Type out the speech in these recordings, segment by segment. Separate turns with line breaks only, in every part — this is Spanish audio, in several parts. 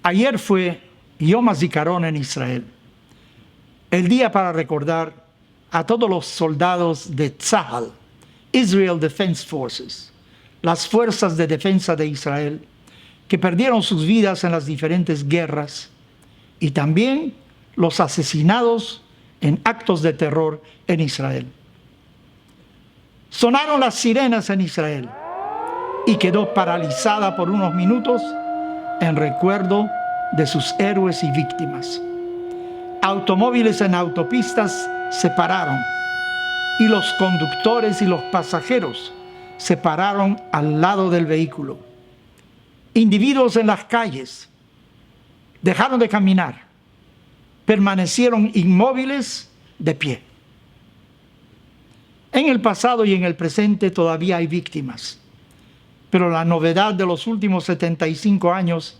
Ayer fue Yom HaZikaron en Israel, el día para recordar a todos los soldados de Tzahal, Israel Defense Forces, las fuerzas de defensa de Israel, que perdieron sus vidas en las diferentes guerras, y también los asesinados en actos de terror en Israel. Sonaron las sirenas en Israel y quedó paralizada por unos minutos en recuerdo de sus héroes y víctimas. Automóviles en autopistas se pararon y los conductores y los pasajeros se pararon al lado del vehículo. Individuos en las calles dejaron de caminar, permanecieron inmóviles de pie. En el pasado y en el presente todavía hay víctimas, pero la novedad de los últimos 75 años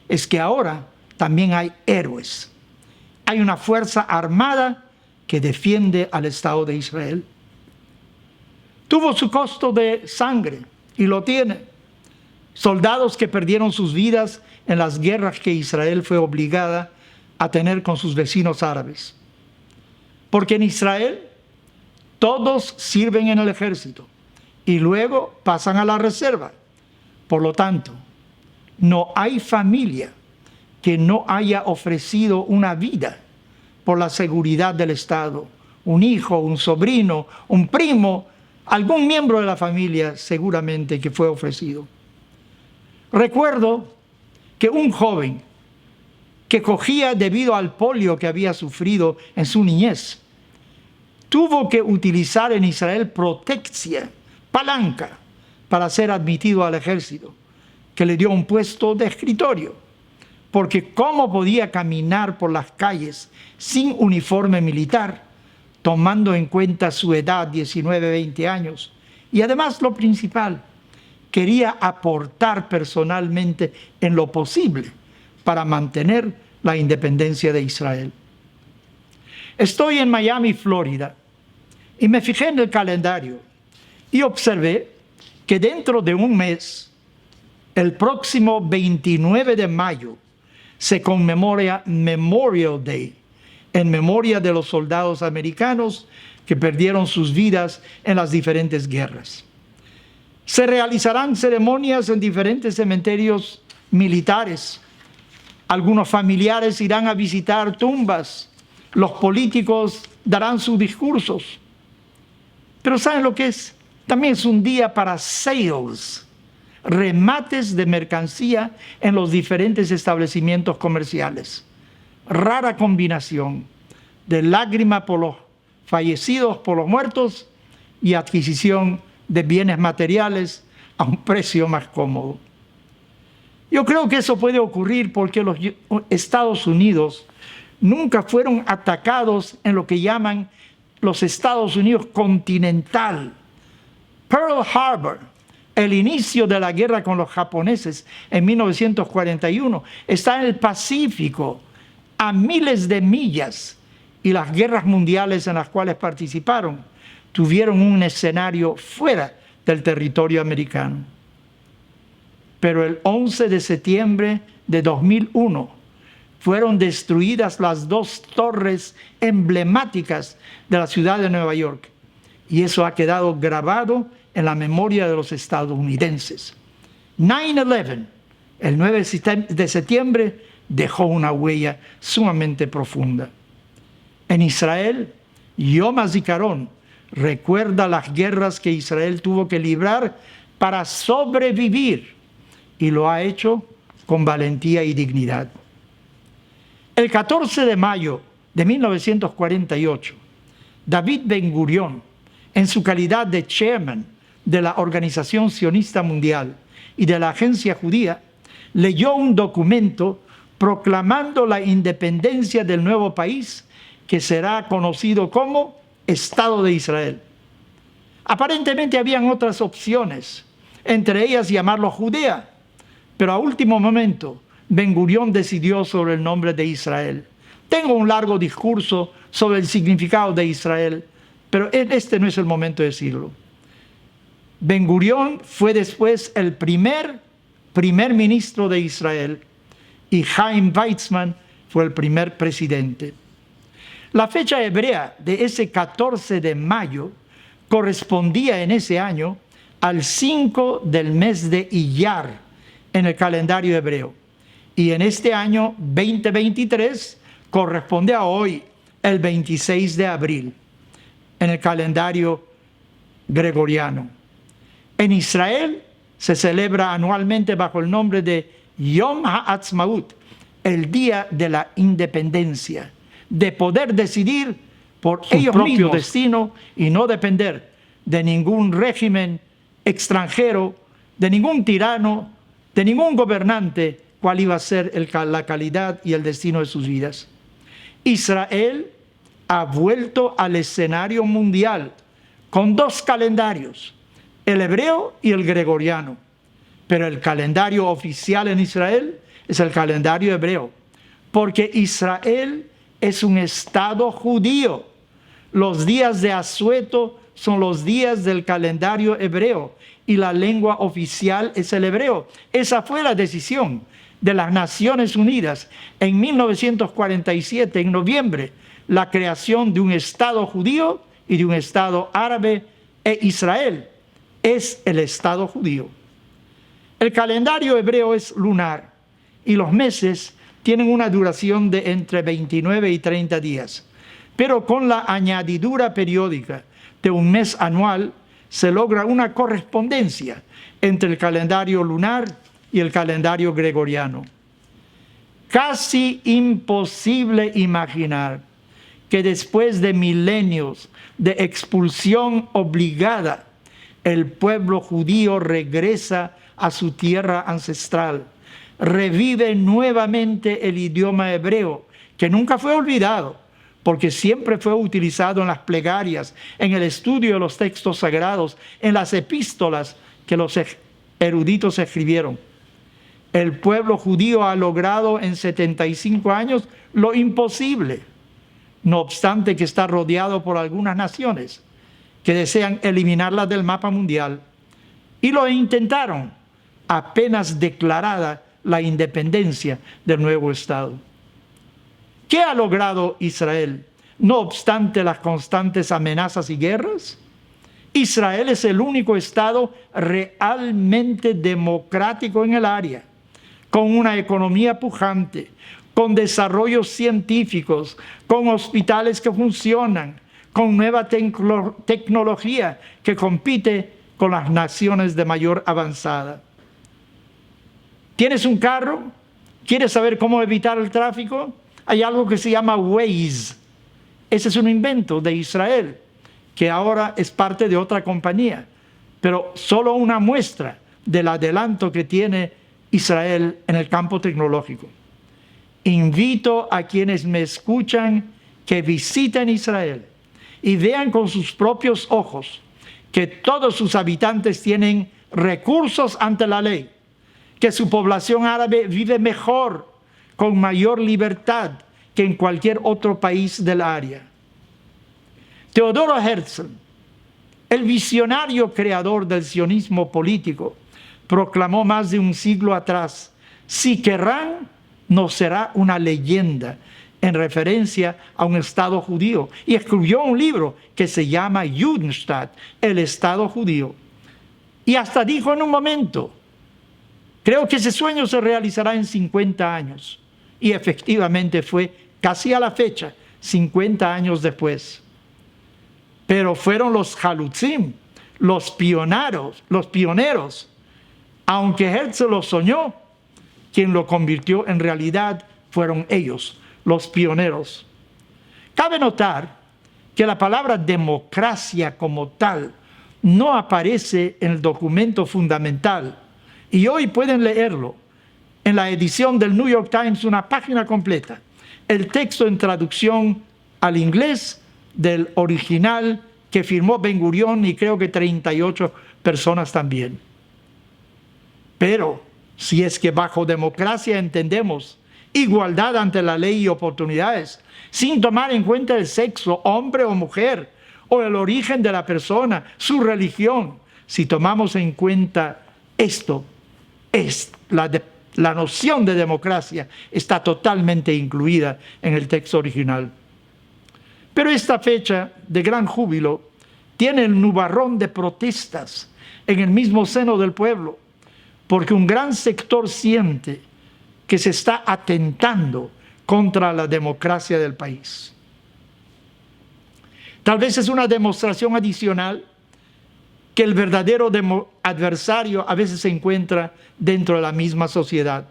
es que ahora también hay héroes. Hay una fuerza armada que defiende al Estado de Israel. Tuvo su costo de sangre y lo tiene. Soldados que perdieron sus vidas en las guerras que Israel fue obligada a tener con sus vecinos árabes. Porque en Israel todos sirven en el ejército y luego pasan a la reserva. Por lo tanto, no hay familia que no haya ofrecido una vida por la seguridad del Estado. Un hijo, un sobrino, un primo, algún miembro de la familia seguramente que fue ofrecido. Recuerdo que un joven que cogía debido al polio que había sufrido en su niñez, tuvo que utilizar en Israel proteccia, palanca, para ser admitido al ejército, que le dio un puesto de escritorio, porque ¿cómo podía caminar por las calles sin uniforme militar, tomando en cuenta su edad, 19, 20 años? Y además, lo principal, quería aportar personalmente en lo posible para mantener la independencia de Israel. Estoy en Miami, Florida, y me fijé en el calendario y observé que dentro de un mes, el próximo 29 de mayo, se conmemora Memorial Day, en memoria de los soldados americanos que perdieron sus vidas en las diferentes guerras. Se realizarán ceremonias en diferentes cementerios militares. Algunos familiares irán a visitar tumbas. Los políticos darán sus discursos. Pero ¿saben lo que es? También es un día para sales, remates de mercancía en los diferentes establecimientos comerciales. Rara combinación de lágrima por los fallecidos, por los muertos, y adquisición de bienes materiales a un precio más cómodo. Yo creo que eso puede ocurrir porque los Estados Unidos nunca fueron atacados en lo que llaman los Estados Unidos continental. Pearl Harbor, el inicio de la guerra con los japoneses en 1941, está en el Pacífico, a miles de millas, y las guerras mundiales en las cuales participaron tuvieron un escenario fuera del territorio americano. Pero el 11 de septiembre de 2001 fueron destruidas las dos torres emblemáticas de la ciudad de Nueva York, y eso ha quedado grabado en la memoria de los estadounidenses. 9/11, el 9 de septiembre, dejó una huella sumamente profunda. En Israel, Yom HaZikaron recuerda las guerras que Israel tuvo que librar para sobrevivir, y lo ha hecho con valentía y dignidad. El 14 de mayo de 1948, David Ben-Gurión, en su calidad de chairman de la Organización Sionista Mundial y de la Agencia Judía, leyó un documento proclamando la independencia del nuevo país que será conocido como Estado de Israel. Aparentemente habían otras opciones, entre ellas llamarlo Judea, pero a último momento Ben-Gurión decidió sobre el nombre de Israel. Tengo un largo discurso sobre el significado de Israel, pero este no es el momento de decirlo. Ben-Gurión fue después el primer ministro de Israel y Chaim Weizmann fue el primer presidente. La fecha hebrea de ese 14 de mayo correspondía en ese año al 5 del mes de Iyar en el calendario hebreo. Y en este año 2023 corresponde a hoy, el 26 de abril, en el calendario gregoriano. En Israel se celebra anualmente bajo el nombre de Yom HaAtzmaut, el Día de la Independencia, de poder decidir por ellos mismos su destino y no depender de ningún régimen extranjero, de ningún tirano, de ningún gobernante, cuál iba a ser la calidad y el destino de sus vidas. Israel ha vuelto al escenario mundial con dos calendarios, el hebreo y el gregoriano. Pero el calendario oficial en Israel es el calendario hebreo, porque Israel es un estado judío. Los días de asueto son los días del calendario hebreo y la lengua oficial es el hebreo. Esa fue la decisión de las Naciones Unidas en 1947, en noviembre, la creación de un estado judío y de un estado árabe, e Israel es el estado judío. El calendario hebreo es lunar y los meses tienen una duración de entre 29 y 30 días. Pero con la añadidura periódica de un mes anual se logra una correspondencia entre el calendario lunar y el calendario gregoriano. Casi imposible imaginar que después de milenios de expulsión obligada, el pueblo judío regresa a su tierra ancestral, revive nuevamente el idioma hebreo, que nunca fue olvidado, porque siempre fue utilizado en las plegarias, en el estudio de los textos sagrados, en las epístolas que los eruditos escribieron. El pueblo judío ha logrado en 75 años lo imposible, no obstante que está rodeado por algunas naciones que desean eliminarla del mapa mundial, y lo intentaron apenas declarada la independencia del nuevo Estado. ¿Qué ha logrado Israel? No obstante las constantes amenazas y guerras, Israel es el único Estado realmente democrático en el área, con una economía pujante, con desarrollos científicos, con hospitales que funcionan, con nueva tecnología que compite con las naciones de mayor avanzada. ¿Tienes un carro? ¿Quieres saber cómo evitar el tráfico? Hay algo que se llama Waze. Ese es un invento de Israel, que ahora es parte de otra compañía, pero solo una muestra del adelanto que tiene Israel en el campo tecnológico. Invito a quienes me escuchan que visiten Israel y vean con sus propios ojos que todos sus habitantes tienen recursos ante la ley, que su población árabe vive mejor, con mayor libertad que en cualquier otro país del área. Teodoro Herzl, el visionario creador del sionismo político, proclamó más de un siglo atrás: si querrán, no será una leyenda, en referencia a un Estado judío, y escribió un libro que se llama Judenstaat, el Estado judío. Y hasta dijo en un momento: creo que ese sueño se realizará en 50 años. Y efectivamente fue casi a la fecha, 50 años después. Pero fueron los Halutzim, los pioneros, aunque Herzl lo soñó, quien lo convirtió en realidad fueron ellos, los pioneros. Cabe notar que la palabra democracia como tal no aparece en el documento fundamental, y hoy pueden leerlo en la edición del New York Times, una página completa, el texto en traducción al inglés del original que firmó Ben Gurión y creo que 38 personas también. Pero si es que bajo democracia entendemos igualdad ante la ley y oportunidades, sin tomar en cuenta el sexo, hombre o mujer, o el origen de la persona, su religión, si tomamos en cuenta esto, es la La noción de democracia está totalmente incluida en el texto original. Pero esta fecha de gran júbilo tiene el nubarrón de protestas en el mismo seno del pueblo, porque un gran sector siente que se está atentando contra la democracia del país. Tal vez es una demostración adicional que el verdadero adversario a veces se encuentra dentro de la misma sociedad.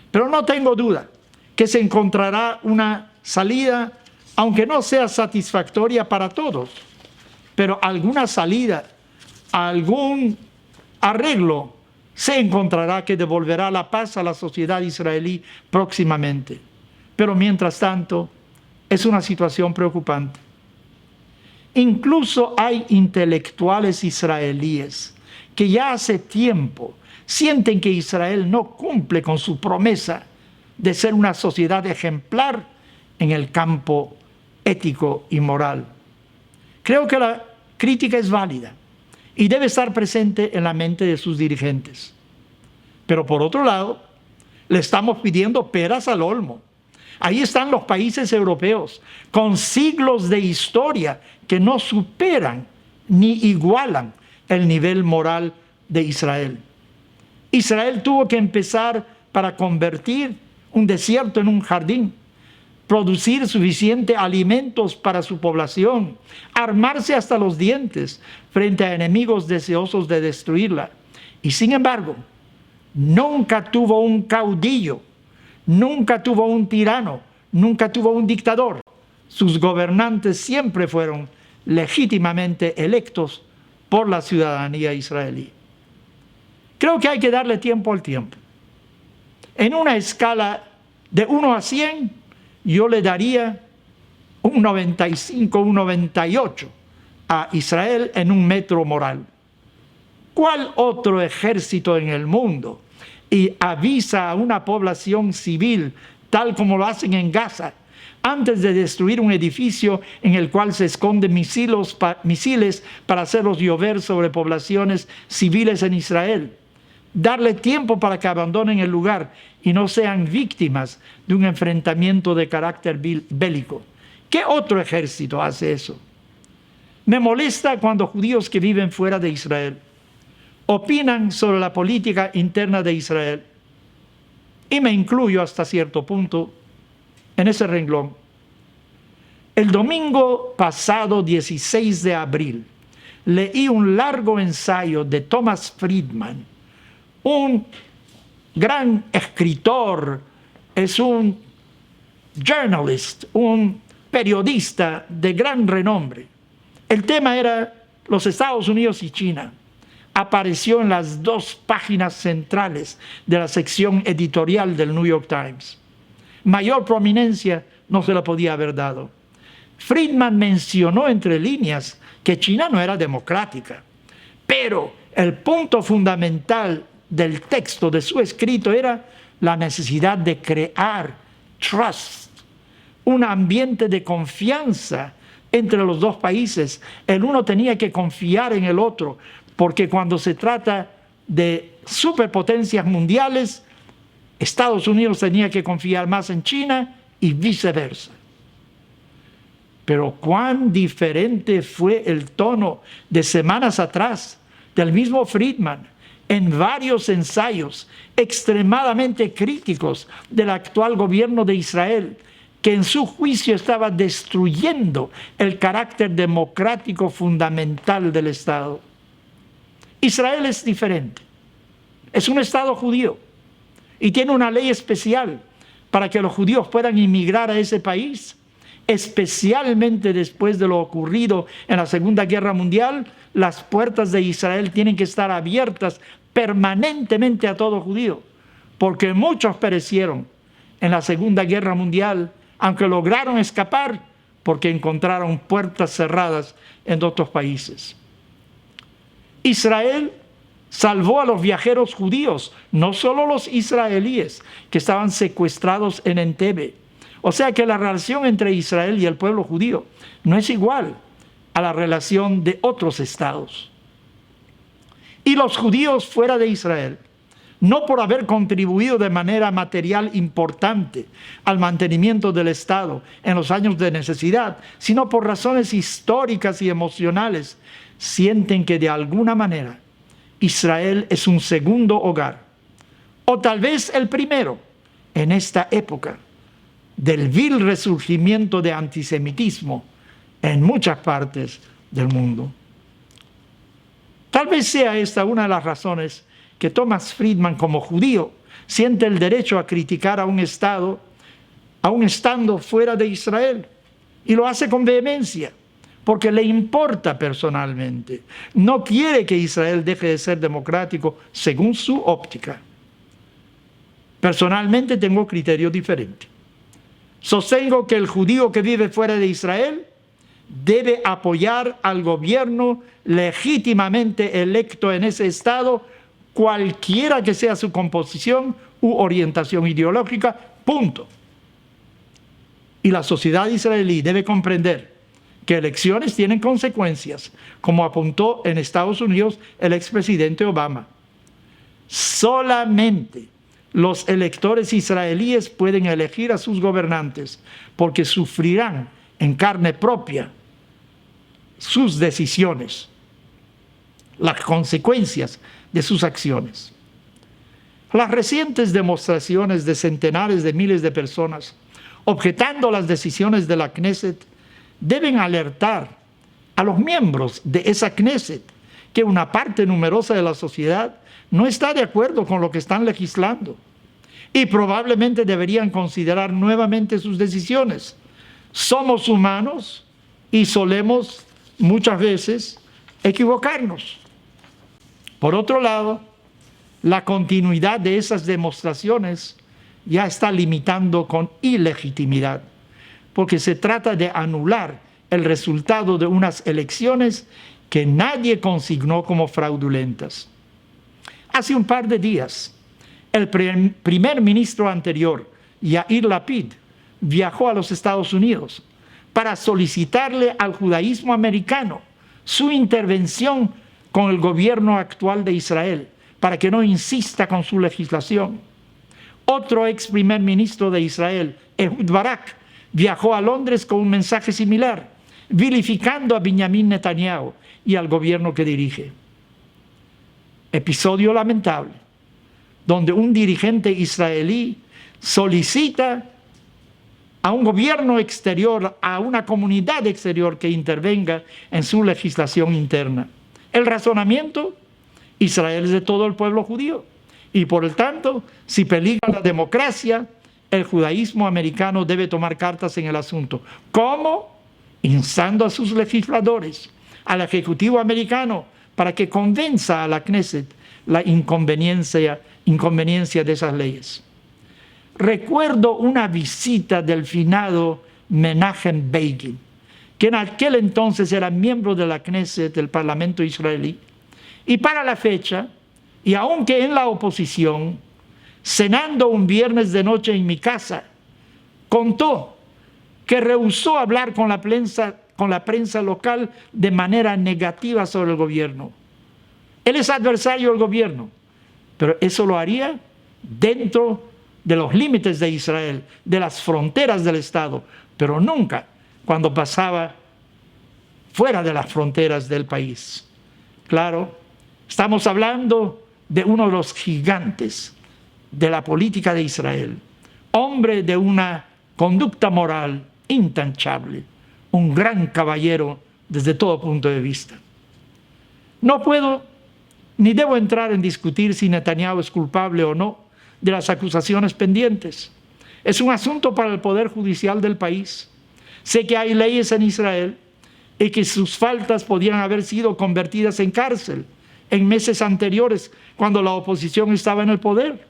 Pero no tengo duda que se encontrará una salida, aunque no sea satisfactoria para todos, pero alguna salida, algún arreglo se encontrará que devolverá la paz a la sociedad israelí próximamente. Pero mientras tanto, es una situación preocupante. Incluso hay intelectuales israelíes que ya hace tiempo sienten que Israel no cumple con su promesa de ser una sociedad ejemplar en el campo ético y moral. Creo que la crítica es válida y debe estar presente en la mente de sus dirigentes. Pero por otro lado, le estamos pidiendo peras al olmo. Ahí están los países europeos con siglos de historia que no superan ni igualan el nivel moral de Israel. Israel tuvo que empezar para convertir un desierto en un jardín, producir suficientes alimentos para su población, armarse hasta los dientes frente a enemigos deseosos de destruirla. Y sin embargo, nunca tuvo un caudillo, nunca tuvo un tirano, nunca tuvo un dictador. Sus gobernantes siempre fueron legítimamente electos por la ciudadanía israelí. Creo que hay que darle tiempo al tiempo. En una escala de 1 a 100, yo le daría un 95, un 98 a Israel en un metro moral. ¿Cuál otro ejército en el mundo y avisa a una población civil, tal como lo hacen en Gaza, antes de destruir un edificio en el cual se esconden misiles para hacerlos llover sobre poblaciones civiles en Israel? Darle tiempo para que abandonen el lugar y no sean víctimas de un enfrentamiento de carácter bélico. ¿Qué otro ejército hace eso? Me molesta cuando judíos que viven fuera de Israel opinan sobre la política interna de Israel, y me incluyo hasta cierto punto en ese renglón. El domingo pasado, 16 de abril, leí un largo ensayo de Thomas Friedman, un gran escritor, es un journalist, un periodista de gran renombre. El tema era los Estados Unidos y China. Apareció en las 2 páginas centrales de la sección editorial del New York Times. Mayor prominencia no se la podía haber dado. Friedman mencionó entre líneas que China no era democrática, pero el punto fundamental del texto de su escrito era la necesidad de crear trust, un ambiente de confianza entre los dos países. El uno tenía que confiar en el otro, porque cuando se trata de superpotencias mundiales, Estados Unidos tenía que confiar más en China y viceversa. Pero cuán diferente fue el tono de semanas atrás del mismo Friedman en varios ensayos extremadamente críticos del actual gobierno de Israel, que en su juicio estaba destruyendo el carácter democrático fundamental del Estado. Israel es diferente. Es un Estado judío y tiene una ley especial para que los judíos puedan inmigrar a ese país, especialmente después de lo ocurrido en la Segunda Guerra Mundial. Las puertas de Israel tienen que estar abiertas permanentemente a todo judío, porque muchos perecieron en la Segunda Guerra Mundial, aunque lograron escapar porque encontraron puertas cerradas en otros países. Israel salvó a los viajeros judíos, no solo los israelíes que estaban secuestrados en Entebbe. O sea que la relación entre Israel y el pueblo judío no es igual a la relación de otros estados. Y los judíos fuera de Israel no por haber contribuido de manera material importante al mantenimiento del Estado en los años de necesidad, sino por razones históricas y emocionales, sienten que de alguna manera Israel es un segundo hogar, o tal vez el primero en esta época del vil resurgimiento de antisemitismo en muchas partes del mundo. Tal vez sea esta una de las razones que Thomas Friedman, como judío, siente el derecho a criticar a un Estado, aun estando fuera de Israel, y lo hace con vehemencia, porque le importa personalmente. No quiere que Israel deje de ser democrático según su óptica. Personalmente tengo criterio diferente. Sostengo que el judío que vive fuera de Israel debe apoyar al gobierno legítimamente electo en ese Estado, cualquiera que sea su composición u orientación ideológica, punto. Y la sociedad israelí debe comprender que elecciones tienen consecuencias, como apuntó en Estados Unidos el expresidente Obama. Solamente los electores israelíes pueden elegir a sus gobernantes, porque sufrirán en carne propia sus decisiones, las consecuencias de sus acciones. Las recientes demostraciones de centenares de miles de personas objetando las decisiones de la Knesset deben alertar a los miembros de esa Knesset que una parte numerosa de la sociedad no está de acuerdo con lo que están legislando y probablemente deberían considerar nuevamente sus decisiones. Somos humanos y solemos muchas veces equivocarnos. Por otro lado, la continuidad de esas demostraciones ya está limitando con ilegitimidad, porque se trata de anular el resultado de unas elecciones que nadie consignó como fraudulentas. Hace un par de días, el primer ministro anterior, Yair Lapid, viajó a los Estados Unidos para solicitarle al judaísmo americano su intervención con el gobierno actual de Israel, para que no insista con su legislación. Otro ex primer ministro de Israel, Ehud Barak, viajó a Londres con un mensaje similar, vilificando a Benjamin Netanyahu y al gobierno que dirige. Episodio lamentable, donde un dirigente israelí solicita a un gobierno exterior, a una comunidad exterior que intervenga en su legislación interna. El razonamiento: Israel es de todo el pueblo judío y por el tanto, si peligra la democracia, el judaísmo americano debe tomar cartas en el asunto. ¿Cómo? Instando a sus legisladores, al Ejecutivo americano, para que convenza a la Knesset la inconveniencia de esas leyes. Recuerdo una visita del finado Menachem Begin, que en aquel entonces era miembro de la Knesset, del Parlamento israelí, y para la fecha, y aunque en la oposición, cenando un viernes de noche en mi casa, contó que rehusó hablar con la prensa local de manera negativa sobre el gobierno. Él es adversario del gobierno, pero eso lo haría dentro de los límites de Israel, de las fronteras del Estado, pero nunca cuando pasaba fuera de las fronteras del país. Claro, estamos hablando de uno de los gigantes de la política de Israel, hombre de una conducta moral intachable, un gran caballero desde todo punto de vista. No puedo ni debo entrar en discutir si Netanyahu es culpable o no de las acusaciones pendientes. Es un asunto para el Poder Judicial del país. Sé que hay leyes en Israel y que sus faltas podían haber sido convertidas en cárcel en meses anteriores, cuando la oposición estaba en el poder.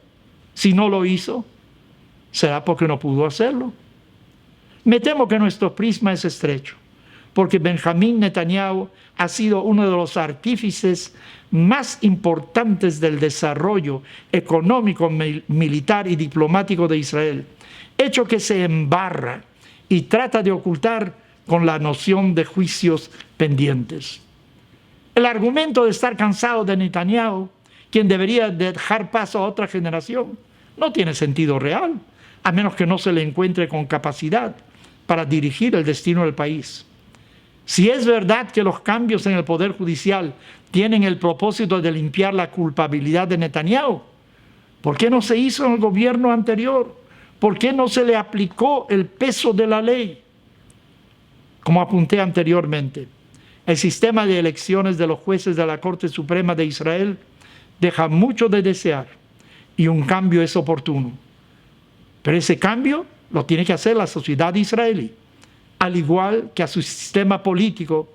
Si no lo hizo, será porque no pudo hacerlo. Me temo que nuestro prisma es estrecho, porque Benjamín Netanyahu ha sido uno de los artífices más importantes del desarrollo económico, militar y diplomático de Israel, hecho que se embarra y trata de ocultar con la noción de juicios pendientes. El argumento de estar cansado de Netanyahu quien debería dejar paso a otra generación, no tiene sentido real, a menos que no se le encuentre con capacidad para dirigir el destino del país. Si es verdad que los cambios en el Poder Judicial tienen el propósito de limpiar la culpabilidad de Netanyahu, ¿por qué no se hizo en el gobierno anterior? ¿Por qué no se le aplicó el peso de la ley? Como apunté anteriormente, el sistema de elecciones de los jueces de la Corte Suprema de Israel deja mucho de desear y un cambio es oportuno. Pero ese cambio lo tiene que hacer la sociedad israelí, al igual que a su sistema político,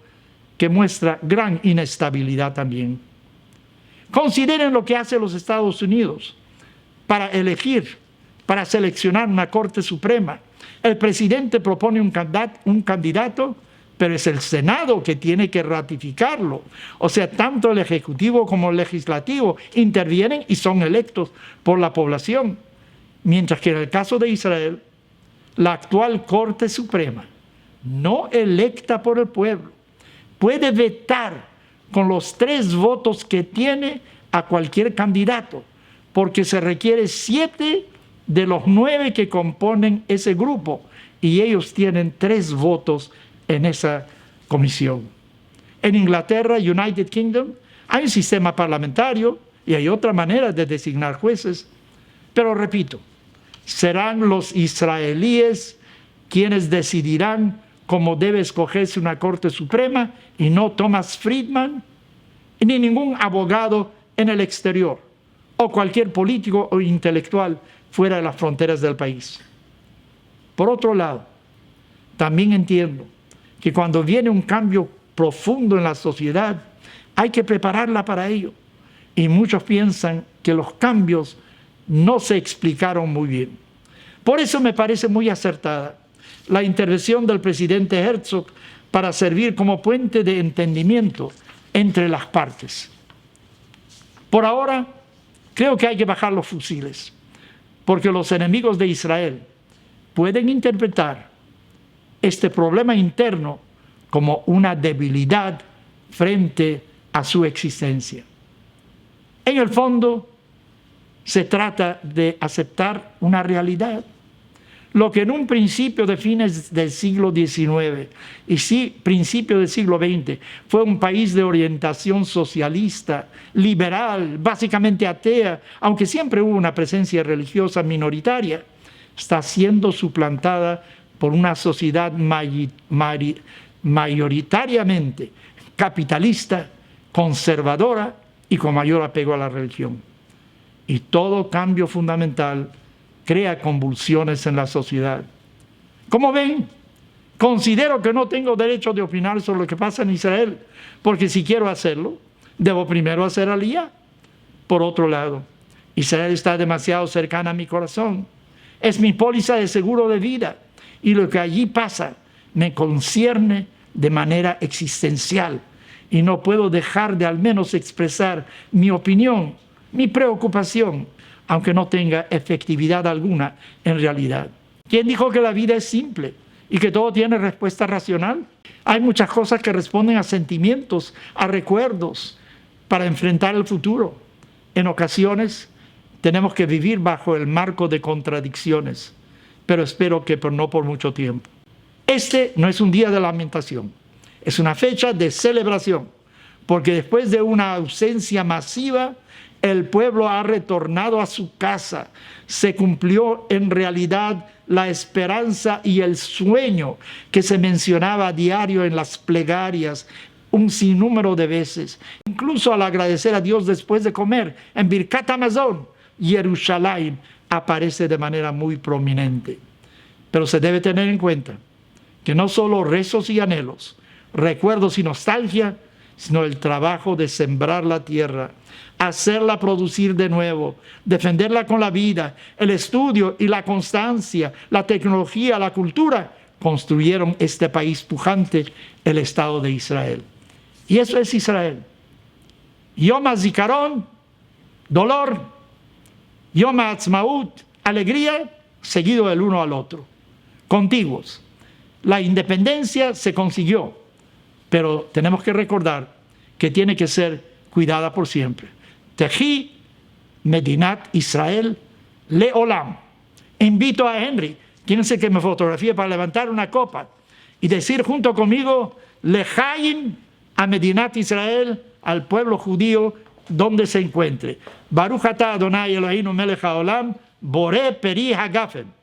que muestra gran inestabilidad también. Consideren lo que hace los Estados Unidos para elegir, para seleccionar una Corte Suprema. El presidente propone un candidato, pero es el Senado que tiene que ratificarlo. O sea, tanto el Ejecutivo como el Legislativo intervienen y son electos por la población. Mientras que en el caso de Israel, la actual Corte Suprema, no electa por el pueblo, puede vetar con los 3 votos que tiene a cualquier candidato, porque se requiere 7 de los 9 que componen ese grupo, y ellos tienen 3 votos en esa comisión. En Inglaterra, United Kingdom, hay un sistema parlamentario y hay otra manera de designar jueces, pero repito, serán los israelíes quienes decidirán cómo debe escogerse una Corte Suprema y no Thomas Friedman ni ningún abogado en el exterior o cualquier político o intelectual fuera de las fronteras del país. Por otro lado, también entiendo que cuando viene un cambio profundo en la sociedad, hay que prepararla para ello. Y muchos piensan que los cambios no se explicaron muy bien. Por eso me parece muy acertada la intervención del presidente Herzog para servir como puente de entendimiento entre las partes. Por ahora, creo que hay que bajar los fusiles, porque los enemigos de Israel pueden interpretar este problema interno como una debilidad frente a su existencia. En el fondo, se trata de aceptar una realidad. Lo que en un principio de fines del siglo XIX y sí, principio del siglo XX fue un país de orientación socialista, liberal, básicamente atea, aunque siempre hubo una presencia religiosa minoritaria, está siendo suplantada por una sociedad mayoritariamente capitalista, conservadora y con mayor apego a la religión. Y todo cambio fundamental crea convulsiones en la sociedad. Como ven, considero que no tengo derecho de opinar sobre lo que pasa en Israel, porque si quiero hacerlo, debo primero hacer aliyá. Por otro lado, Israel está demasiado cercana a mi corazón. Es mi póliza de seguro de vida y lo que allí pasa me concierne de manera existencial y no puedo dejar de al menos expresar mi opinión, mi preocupación, aunque no tenga efectividad alguna en realidad. ¿Quién dijo que la vida es simple y que todo tiene respuesta racional? Hay muchas cosas que responden a sentimientos, a recuerdos, para enfrentar el futuro. En ocasiones tenemos que vivir bajo el marco de contradicciones, pero espero que no por mucho tiempo. Este no es un día de lamentación, es una fecha de celebración, porque después de una ausencia masiva, el pueblo ha retornado a su casa. Se cumplió en realidad la esperanza y el sueño que se mencionaba a diario en las plegarias un sinnúmero de veces. Incluso al agradecer a Dios después de comer, en Birkat Hamazon, Jerusalén aparece de manera muy prominente. Pero se debe tener en cuenta que no solo rezos y anhelos, recuerdos y nostalgia, sino el trabajo de sembrar la tierra, hacerla producir de nuevo, defenderla con la vida, el estudio y la constancia, la tecnología, la cultura, construyeron este país pujante, el Estado de Israel. Y eso es Israel. Yom HaZikaron, dolor, Yom HaAtzmaut, alegría, seguido el uno al otro, contiguos. La independencia se consiguió, pero tenemos que recordar que tiene que ser cuidada por siempre. Teji Medinat Israel Leolam. Invito a Henry, quírense que me fotografíe para levantar una copa y decir junto conmigo, Lejaim a Medinat Israel, al pueblo judío donde se encuentre. Baruch atah Adonai Eloheinu melech haolam, boré peri hagafen.